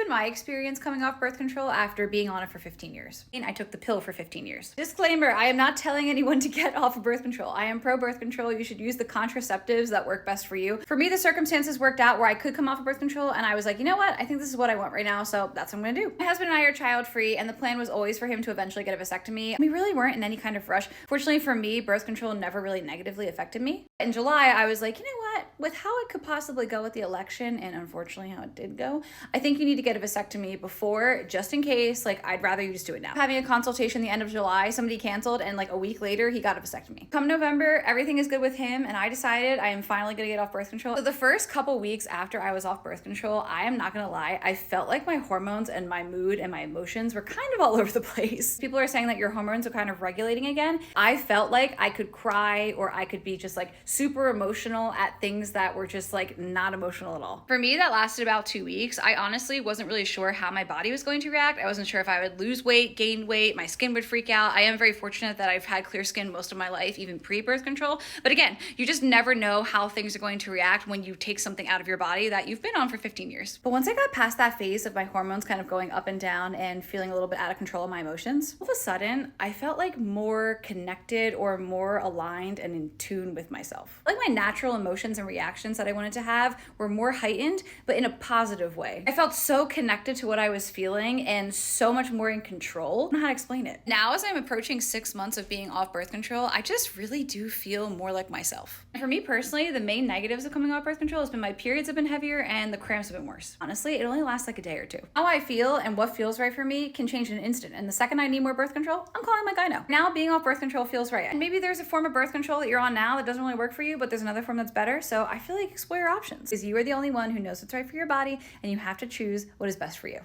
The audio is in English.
been my experience coming off birth control after being on it for 15 years. And I took the pill for 15 years. Disclaimer, I am not telling anyone to get off of birth control. I am pro birth control. You should use the contraceptives that work best for you. For me, the circumstances worked out where I could come off of birth control, and I was like, you know what? I think this is what I want right now, so that's what I'm gonna do. My husband and I are child-free, and the plan was always for him to eventually get a vasectomy. We really weren't in any kind of rush. Fortunately for me, birth control never really negatively affected me. In July, I was like, you know what? With how it could possibly go with the election, and unfortunately how it did go, I think you need to get a vasectomy before, just in case. Like, I'd rather you just do it now. Having a consultation the end of July, somebody canceled, and like a week later, he got a vasectomy. Come November, everything is good with him, and I decided I am finally gonna get off birth control. So the first couple weeks after I was off birth control, I am not gonna lie, I felt like my hormones and my mood and my emotions were kind of all over the place. People are saying that your hormones are kind of regulating again. I felt like I could cry, or I could be just like super emotional at things that were just like not emotional at all. For me, that lasted about 2 weeks. I honestly wasn't really sure how my body was going to react. I wasn't sure if I would lose weight, gain weight, my skin would freak out. I am very fortunate that I've had clear skin most of my life, even pre-birth control. But again, you just never know how things are going to react when you take something out of your body that you've been on for 15 years. But once I got past that phase of my hormones kind of going up and down and feeling a little bit out of control of my emotions, all of a sudden, I felt like more connected or more aligned and in tune with myself. Like my natural emotions and reactions that I wanted to have were more heightened, but in a positive way. I felt so connected to what I was feeling and so much more in control. I don't know how to explain it. Now, as I'm approaching 6 months of being off birth control, I just really do feel more like myself. And for me personally, the main negatives of coming off birth control has been my periods have been heavier and the cramps have been worse. Honestly, it only lasts like a day or two. How I feel and what feels right for me can change in an instant. And the second I need more birth control, I'm calling my gyno. Now being off birth control feels right. And maybe there's a form of birth control that you're on now that doesn't really work for you, but there's another form that's better. So I feel like explore your options, because you are the only one who knows what's right for your body, and you have to choose what is best for you.